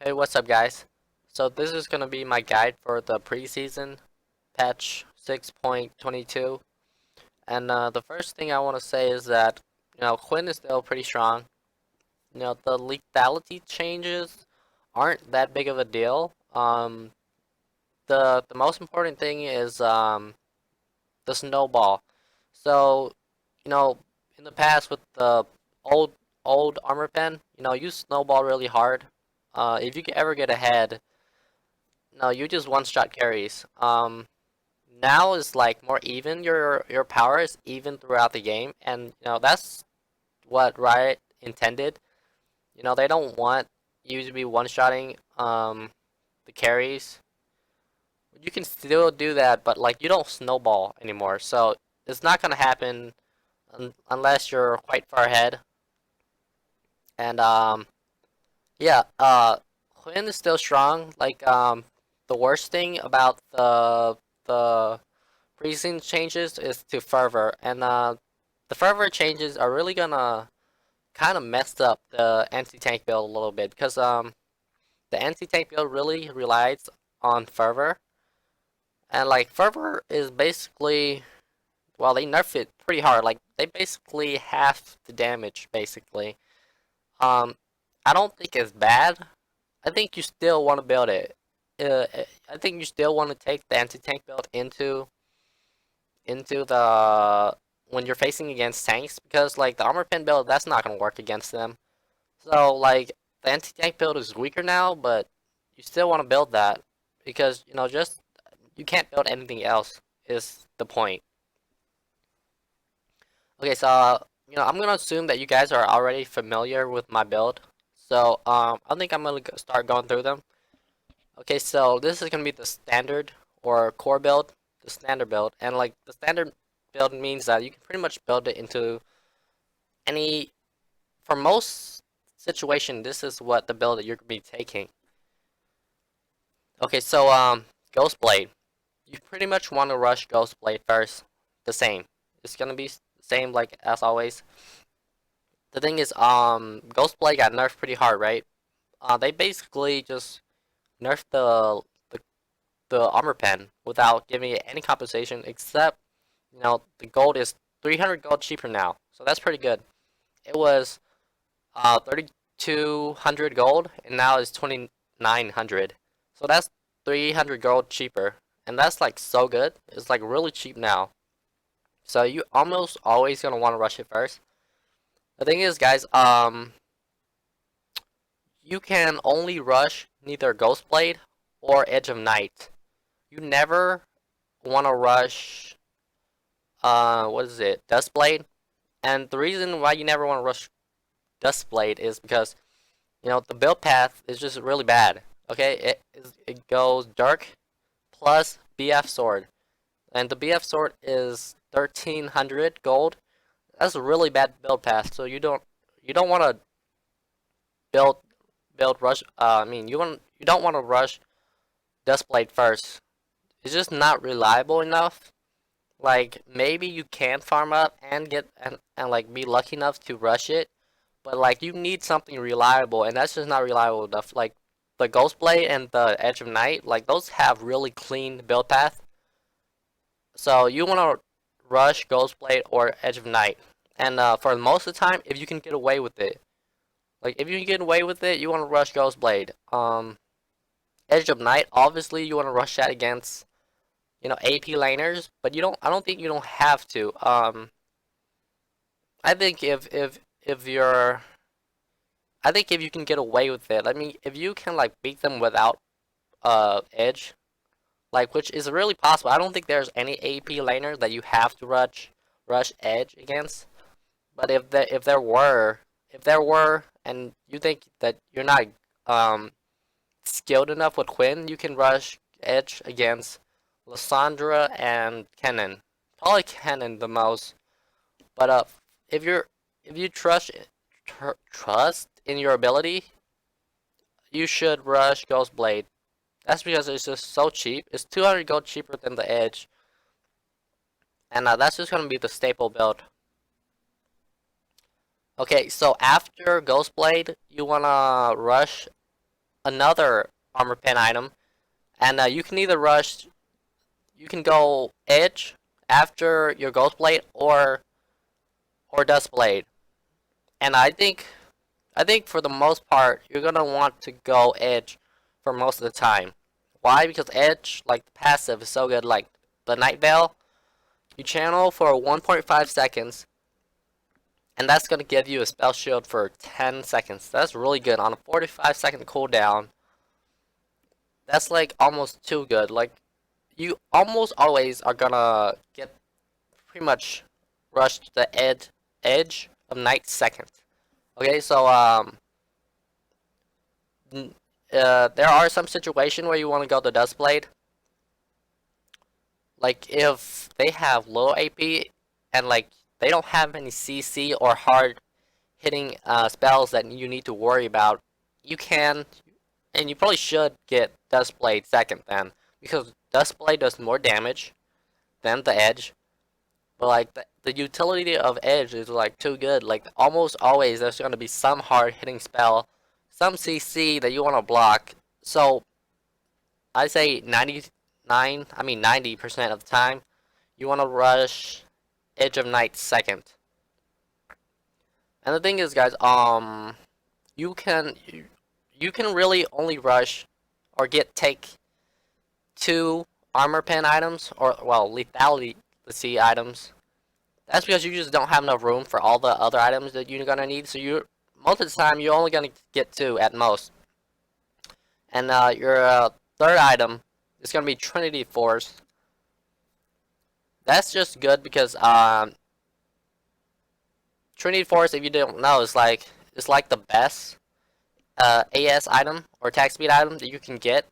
Hey, what's up, guys? So this is gonna be my guide for the preseason patch 6.22, and the first thing I want to say is that Quinn is still pretty strong. The lethality changes aren't that big of a deal. The most important thing is the snowball. So you know, in the past with the old armor pen, you snowball really hard. If you ever get ahead. No, you just one shot carries. Now is like more even. Your power is even throughout the game, and that's what Riot intended. They don't want you to be one shotting the carries. You can still do that, but like you don't snowball anymore. So it's not gonna happen unless you're quite far ahead. And yeah, Quinn is still strong. Like the worst thing about the Preseason changes is to fervor, and the fervor changes are really gonna kind of mess up the anti-tank build a little bit because the anti-tank build really relies on fervor, and like fervor is basically, well, they nerf it pretty hard. Like they basically half the damage basically. Um, I don't think it's bad. I think you still want to build it. I think you still want to take the anti-tank build into the when you're facing against tanks because like the armor pen build that's not gonna work against them. So like the anti-tank build is weaker now, but you still want to build that because just you can't build anything else is the point. Okay, so I'm gonna assume that you guys are already familiar with my build. So I think I'm gonna start going through them. Okay, so this is gonna be the standard or core build, the standard build, and like the standard build means that you can pretty much build it into any, for most situation, this is what the build that you're gonna be taking. Okay, so Ghostblade, you pretty much want to rush Ghostblade first, the same. It's gonna be the same like as always. The thing is, Ghostblade got nerfed pretty hard, right? They basically just nerfed the armor pen without giving it any compensation except the gold is 300 gold cheaper now, so that's pretty good. It was 3200 gold and now it's 2900, so that's 300 gold cheaper, and that's like so good. It's like really cheap now, so you almost always gonna want to rush it first. The thing is, guys, you can only rush neither Ghostblade or Edge of Night. You never want to rush what is it, Duskblade. And the reason why you never want to rush Duskblade is because the build path is just really bad. Okay, it goes Dark plus BF Sword, and the BF Sword is 1300 gold. That's a really bad build path. So you don't want to build rush. You don't want to rush Duskblade first. It's just not reliable enough. Like maybe you can farm up and get and like be lucky enough to rush it, but like you need something reliable, and that's just not reliable enough. Like the Ghost Blade and the Edge of Night, like those have really clean build path. So you want to rush Ghost Blade or Edge of Night, and for most of the time, if you can get away with it, like if you can get away with it, you want to rush Ghost Blade. Edge of Night, obviously you want to rush that against AP laners, but you don't. I don't think you don't have to. I think if you're, I think if you can get away with it, I mean, if you can like beat them without edge, like which is really possible. I don't think there's any AP laner that you have to rush edge against. But if there were, and you think that you're not um skilled enough with Quinn, you can rush edge against Lysandra and Kennen. Probably Kennen the most. But if you're if you trust in your ability, you should rush Ghost Blade. That's because it's just so cheap. It's 200 gold cheaper than the Edge, and that's just gonna be the staple build. Okay, so after Ghost Blade, you wanna rush another armor pen item, and you can either rush, you can go edge after your ghost blade or dust blade. And I think for the most part you're gonna want to go edge for most of the time. Why? Because edge, like the passive, is so good. Like the Night Veil, you channel for 1.5 seconds, and that's gonna give you a spell shield for 10 seconds. That's really good on a 45-second cooldown. That's like almost too good. Like you almost always are gonna get pretty much rushed to the edge of night second. Okay, so there are some situations where you want to go to Dustblade. Like if they have low AP and like they don't have any CC or hard hitting spells that you need to worry about, you can and you probably should get Dustblade second then, because Dustblade does more damage than the Edge. But like the utility of Edge is like too good. Like almost always there's gonna be some hard hitting spell, some CC that you wanna block. So I say 90% of the time you wanna rush Edge of Night second. And the thing is, guys, you can you can really only rush or take 2 armor pen items, or well, lethality items. That's because you just don't have enough room for all the other items that you're gonna need. So you most of the time you're only gonna get 2 at most. And your third item is gonna be Trinity Force. That's just good because Trinity Force, if you don't know, is like it's like the best AS item or attack speed item that you can get.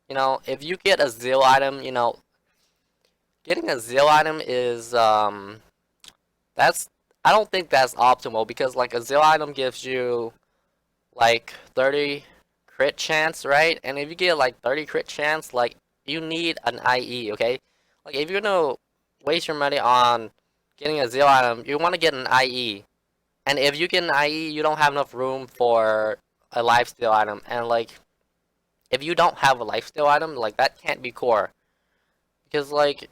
You know, if you get a Zeal item, you know, getting a Zeal item is that's I don't think that's optimal, because like a Zeal item gives you like 30 crit chance, right? And if you get like 30 crit chance, like you need an IE, okay? Like if you're gonna waste your money on getting a Zeal item, you want to get an IE. And if you get an IE, you don't have enough room for a lifesteal item. And like if you don't have a lifesteal item, like that can't be core, because like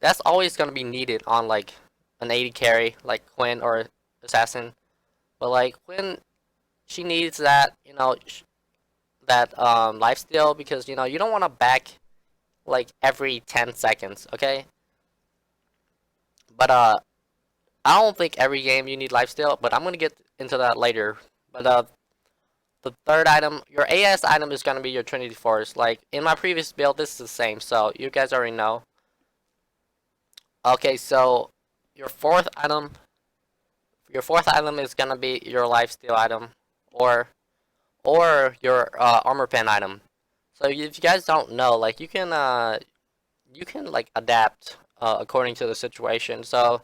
that's always gonna be needed on like an 80 carry like Quinn or Assassin. But like Quinn, she needs that, you know, that lifesteal, because you know you don't want to back like every 10 seconds, okay? But I don't think every game you need lifesteal, but I'm gonna get into that later. But the third item, your AS item, is gonna be your Trinity Force. Like in my previous build, this is the same, so you guys already know. Okay, so your fourth item, is gonna be your lifesteal item, or your armor pen item. So if you guys don't know, like you can like adapt according to the situation. So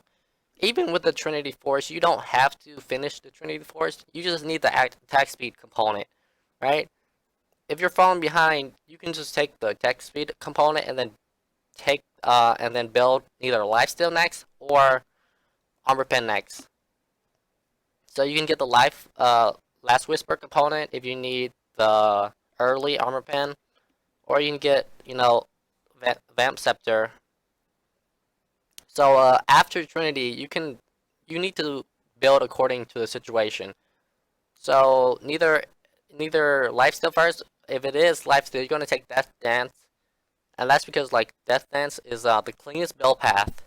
even with the Trinity Force, you don't have to finish the Trinity Force. You just need the attack speed component, right? If you're falling behind, you can just take the attack speed component and then build either lifesteal next or armor pen next. So you can get the last whisper component if you need the early armor pen, or you can get, you know, vamp scepter. So after Trinity, you need to build according to the situation. So neither lifesteal first. If it is lifesteal, you're gonna take Death Dance, and that's because like Death Dance is the cleanest build path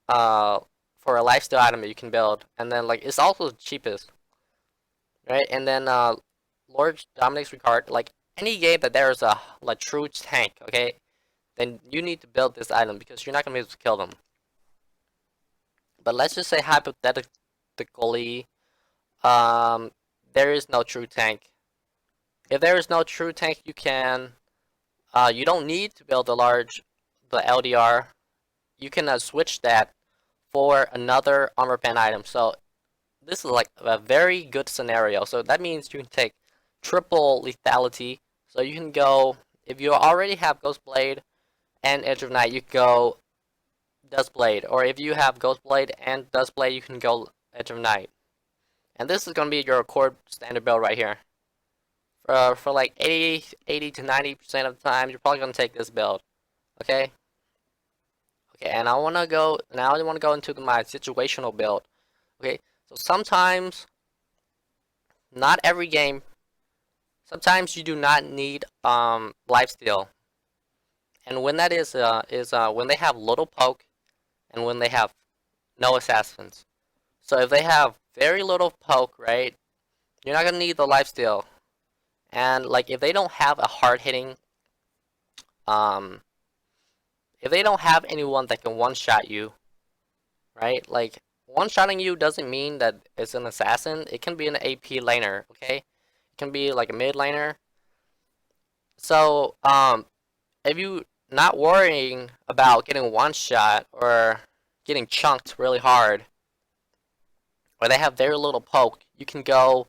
uh for a lifesteal item that you can build, and then like it's also the cheapest, right? And then Lord Dominic's Ricard, like any game that there is a like true tank, okay, then you need to build this item because you're not gonna be able to kill them. But let's just say hypothetically, there is no true tank. If there is no true tank, you don't need to build the LDR. You can switch that for another armor pen item. So this is like a very good scenario. So that means you can take triple lethality. So you can go, if you already have Ghost Blade and Edge of Night, you can go Dust Blade. Or if you have Ghost Blade and Dust Blade, you can go Edge of Night. And this is going to be your core standard build right here For like 80 to 90% of the time, you're probably gonna take this build. Okay. Okay, and I wanna go now. I wanna go into my situational build. Okay, so sometimes, not every game. Sometimes you do not need lifesteal, and when that is when they have little poke and when they have no assassins. So if they have very little poke, right, you're not gonna need the lifesteal. And like if they don't have a hard hitting, um, if they don't have anyone that can one shot you, right? Like one shotting you doesn't mean that it's an assassin. It can be an AP laner, okay? It can be like a mid laner. So if you not worrying about getting one shot or getting chunked really hard, or they have very little poke, you can go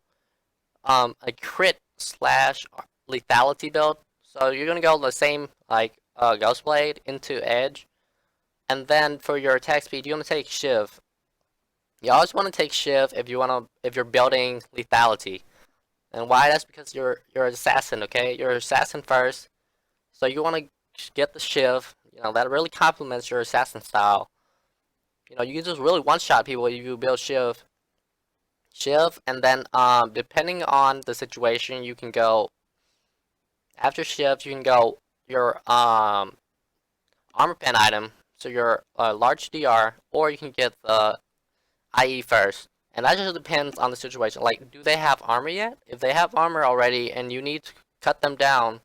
a crit slash lethality build. So you're gonna go the same like Ghostblade into Edge, and then for your attack speed, you're gonna take Shiv. You always want to take Shiv if you're building lethality. And why? That's because you're an assassin, okay? You're an assassin first, so you want to get the Shiv. You know that really complements your assassin style. You know you can just really one shot people if you build Shiv, and then depending on the situation, you can go after Shiv. You can go your armor pen item, so your large DR, or you can get the IE first. And that just depends on the situation. Like, do they have armor yet? If they have armor already and you need to cut them down,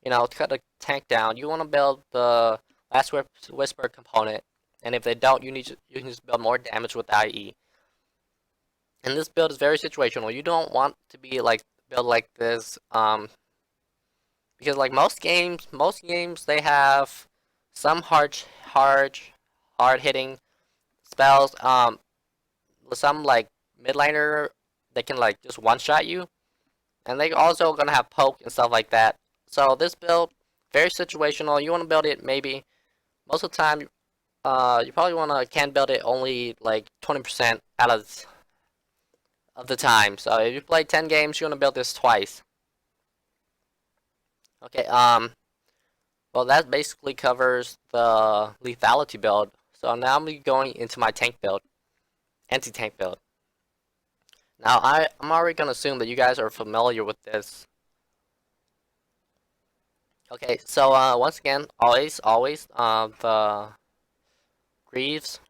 you know, cut a tank down, you want to build the Last Whisper component. And if they don't, you can just build more damage with IE. And this build is very situational. You don't want to be like build like this, because like most games they have some hard hitting spells. Some like mid laner they can like just one shot you, and they also gonna have poke and stuff like that. So this build very situational. You want to build it maybe most of the time. You probably can build it only like 20% out of the time. So if you play 10 games, you want to build this twice. Okay. Well, that basically covers the lethality build. So now I'm going into my tank build, anti-tank build. Now I'm already gonna assume that you guys are familiar with this. Okay, so once again, always the Greaves.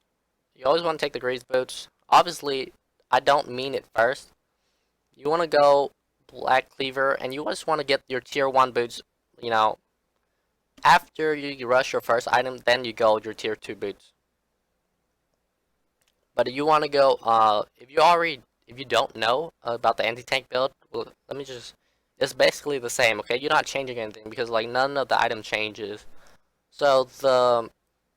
You always want to take the Greaves boots. Obviously, I don't mean it first. You want to go Black Cleaver, and you just want to get your tier 1 boots, you know, after you rush your first item, then you go your tier 2 boots. But you want to go, if you don't know about the anti-tank build, well, let me just, it's basically the same, okay? You're not changing anything because like none of the item changes. So the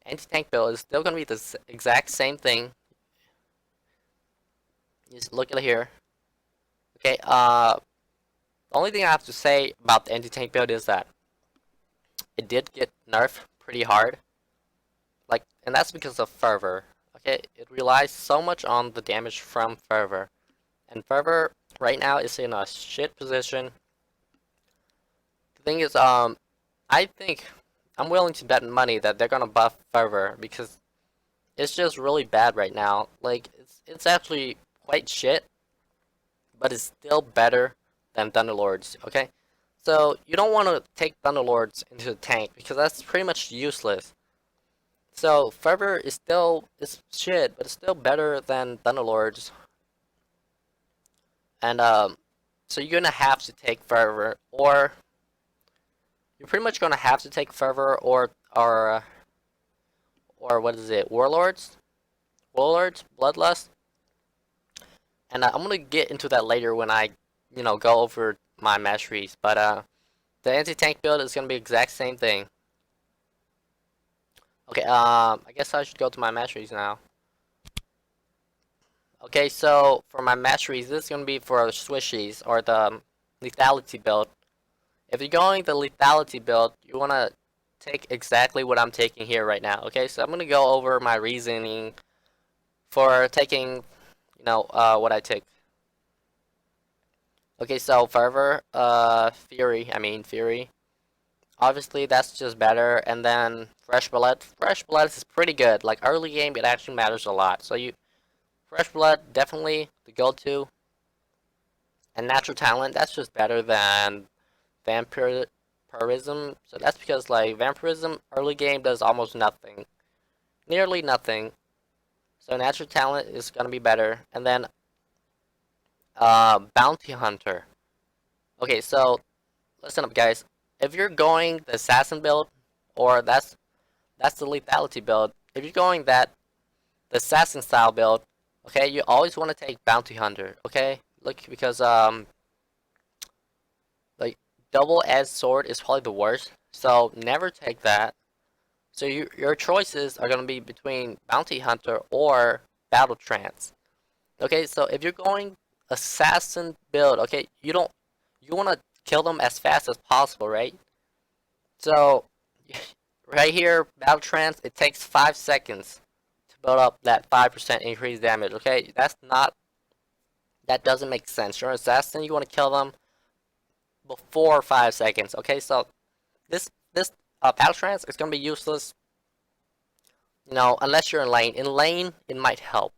anti-tank build is still going to be the exact same thing. Just look at it here. Okay, the only thing I have to say about the anti-tank build is that it did get nerfed pretty hard. Like, and that's because of Fervor. Okay, it relies so much on the damage from Fervor. And Fervor right now is in a shit position. The thing is, I think I'm willing to bet money that they're gonna buff Fervor because it's just really bad right now. Like it's actually quite shit, but it's still better than Thunderlords. Okay, so you don't want to take Thunderlords into the tank because that's pretty much useless. So Fervor is shit, but it's still better than Thunderlords. And so you're gonna have to take Fervor, or you're pretty much gonna have to take Fervor, or what is it, Warlords, Bloodlust. And I'm gonna get into that later when I, go over my Masteries. But the anti-tank build is gonna be the exact same thing. Okay, I guess I should go to my Masteries now. Okay, so for my Masteries, this is gonna be for Swishies, or the lethality build. If you're going the lethality build, you wanna take exactly what I'm taking here right now. Okay, so I'm gonna go over my reasoning for taking, what I take. Okay, so Fervor, Fury. Obviously, that's just better. And then Fresh Blood is pretty good. Like early game, it actually matters a lot. So Fresh Blood definitely the go-to. And Natural Talent, that's just better than Vampirism. So that's because like Vampirism early game does almost nothing, nearly nothing. So Natural Talent is gonna be better. And then Bounty Hunter. Okay, so listen up, guys. If you're going the Assassin build, or that's the lethality build. If you're going the assassin style build, okay, you always want to take bounty hunter, okay? Look, because like double edged sword is probably the worst, so never take that. So your choices are gonna be between bounty hunter or battle trance. Okay, so if you're going assassin build, okay, you want to kill them as fast as possible, right? So right here, battle trance, it takes 5 seconds to build up that 5% increased damage. Okay, that doesn't make sense. You're an assassin, you want to kill them before 5 seconds. Okay, so this battle trance is gonna be useless. Unless you're in lane. In lane, it might help.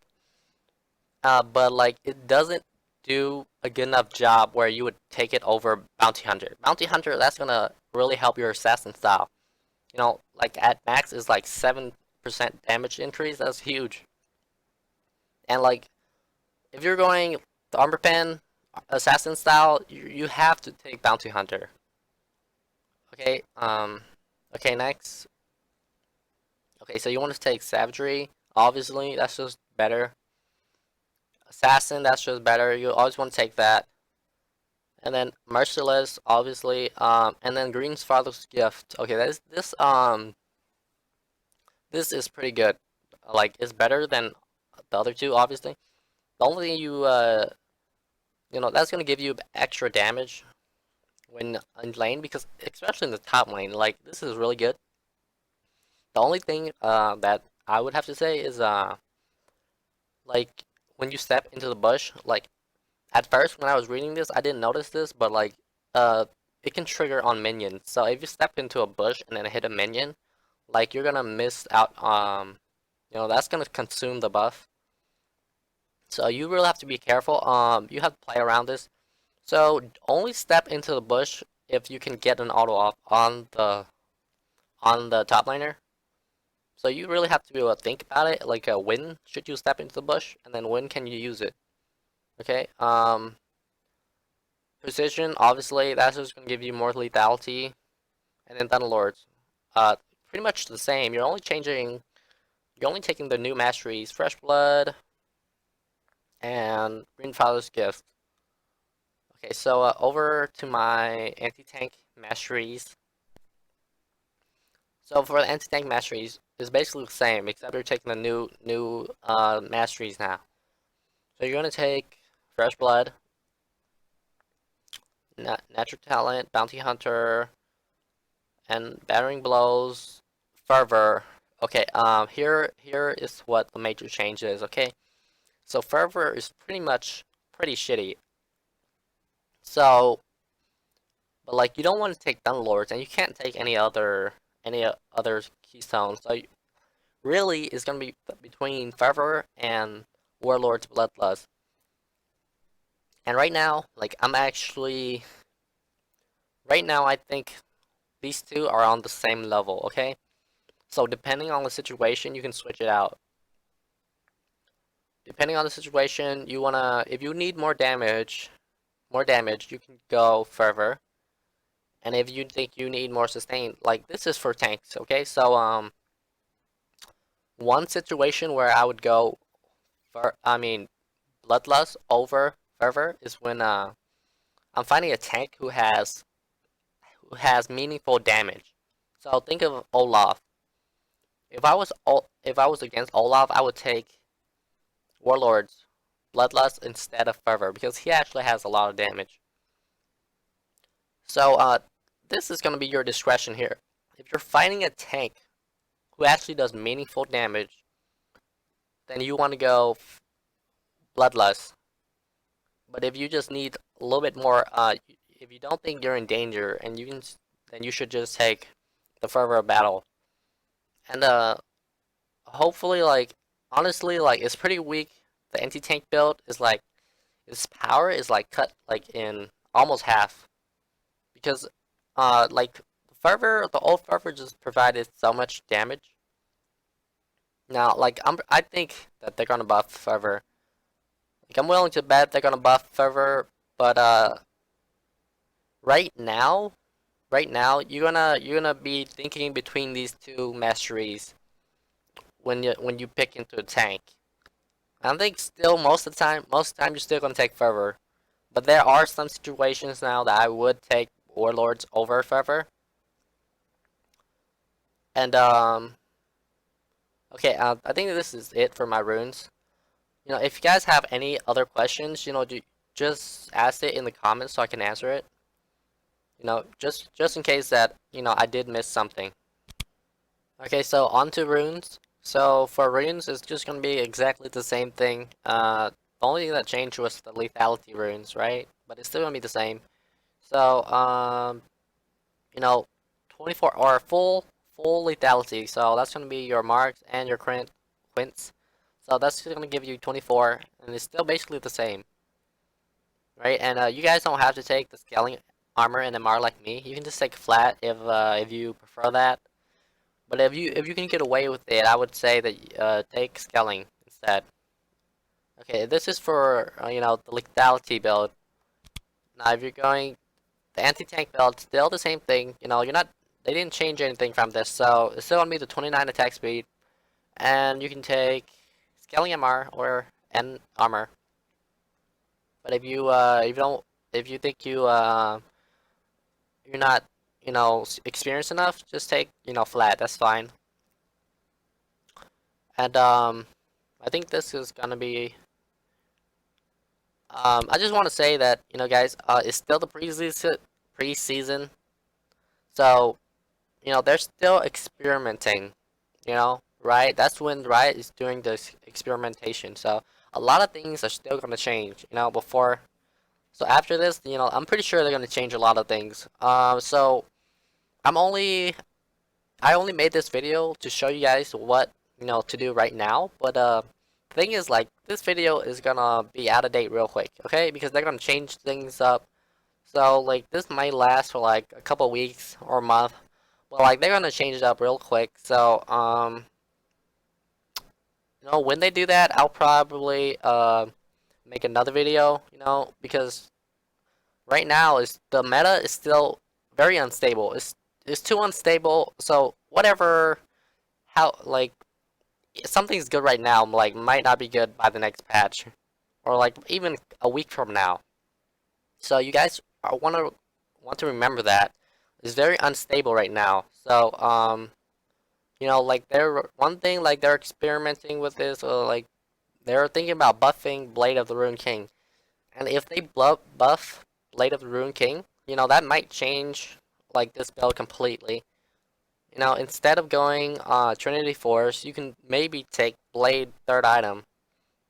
But like it doesn't do a good enough job where you would take it over bounty hunter. Bounty hunter, that's gonna really help your assassin style. Like at max is like 7% damage increase. That's huge. And like if you're going the armor pen assassin style, you have to take bounty hunter. Okay. Okay. Next. Okay. So you want to take savagery. Obviously, that's just better. Assassin, that's just better. You always want to take that. And then merciless, obviously. And then Green's father's gift. Okay. This is pretty good. Like it's better than the other two, obviously. The only thing that's gonna give you extra damage when in lane, because especially in the top lane, like this is really good. The only thing that I would have to say is like when you step into the bush, like at first when I was reading this, I didn't notice this, but like uh it can trigger on minions. So if you step into a bush and then hit a minion, like you're gonna miss out. That's gonna consume the buff. So you really have to be careful. You have to play around this. So only step into the bush if you can get an auto off on the top laner. So you really have to be able to think about it, like when should you step into the bush, and then when can you use it. Okay. Precision, obviously, that's just gonna give you more lethality, and then Thunderlords, uh, pretty much the same. You're only taking the new masteries, Fresh Blood, and Greenfather's Gift. Okay, so over to my anti-tank masteries. So for the anti-tank masteries, it's basically the same, except you're taking the new masteries now. So you're gonna take Fresh Blood, Natural Talent, Bounty Hunter, and Battering Blows, Fervor. Okay, here is what the major change is. Okay, so Fervor is pretty shitty. So, but like you don't want to take Dunlords, and you can't take any other keystones. So really, it's gonna be between Fervor and Warlord's Bloodlust. And right now, like right now, I think these two are on the same level. Okay, so depending on the situation, you can switch it out. Depending on the situation, if you need more damage, you can go Fervor. And if you think you need more sustain, like this is for tanks. Okay, so one situation where I would go for, Bloodlust over Fervor is when I'm finding a tank who has meaningful damage. So think of Olaf. If I was against Olaf, I would take Warlord's Bloodlust instead of Fervor because he actually has a lot of damage. So this is gonna be your discretion here. If you're fighting a tank who actually does meaningful damage, then you want to go Bloodlust. But if you just need a little bit more, if you don't think you're in danger, and then you should just take the fervor battle. And hopefully, like, honestly, like, it's pretty weak. The anti-tank build is like, its power is like cut like in almost half, because like the old fervor just provided so much damage. Now, like, I think that they're gonna buff fervor. Like, I'm willing to bet they're gonna buff fervor, but right now, you're gonna be thinking between these two masteries when you pick into a tank. I think still most of the time you're still gonna take fervor, but there are some situations now that I would take warlords over fervor. And okay, I think this is it for my runes. If you guys have any other questions, just ask it in the comments so I can answer it. Just in case that I did miss something. Okay, so on to runes. So for runes, it's just gonna be exactly the same thing. The only thing that changed was the lethality runes, right? But it's still gonna be the same. So you know, 24 or full lethality. So that's gonna be your marks and your quints. So that's gonna give you 24, and it's still basically the same, right? And you guys don't have to take the scaling armor and MR like me. You can just take flat if you prefer that. But if you can get away with it, I would say that take scaling instead. Okay, this is for the lethality build. Now if you're going the anti-tank build, still the same thing. They didn't change anything from this, so it's still gonna be the 29 attack speed, and you can take scaling MR or N armor. But if you think you're not experienced enough, just take flat. That's fine. And I think this is gonna be. I just want to say that guys, it's still the preseason, so they're still experimenting. Right? That's when Riot is doing this experimentation. So a lot of things are still gonna change. Before. So after this, I'm pretty sure they're gonna change a lot of things. So I'm only I only made this video to show you guys what to do right now, but the thing is, like, this video is gonna be out of date real quick, okay? Because they're gonna change things up. So like this might last for like a couple weeks or a month, but like they're gonna change it up real quick. So when they do that, I'll probably make another video, because right now is the meta is still very unstable. It's too unstable. So whatever, how like something's good right now, like might not be good by the next patch, or like even a week from now. So you guys want to remember that it's very unstable right now. So like one thing, like they're experimenting with this, or like they're thinking about buffing Blade of the Rune King. And if they buff Blade of the Rune King, that might change like this build completely. Instead of going Trinity Force, you can maybe take Blade third item.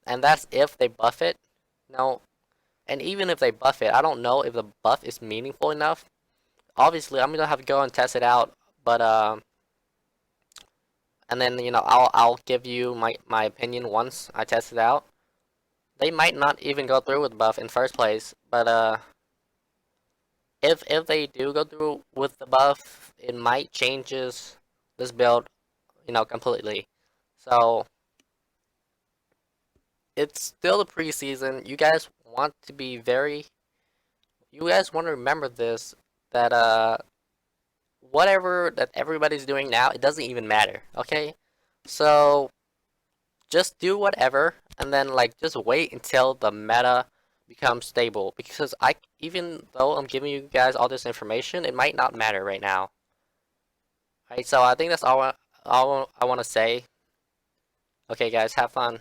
And that's if they buff it. And even if they buff it, I don't know if the buff is meaningful enough. Obviously, I'm gonna have to go and test it out, but and then I'll give you my opinion once I test it out. They might not even go through with the buff in first place, but if they do go through with the buff, it might changes this build, completely. So it's still the preseason. You guys want to remember this, that whatever that everybody's doing now, it doesn't even matter. Okay, so just do whatever, and then like just wait until the meta becomes stable, because even though I'm giving you guys all this information, it might not matter right now. Right, so I think that's all I want to say. Okay, guys, have fun.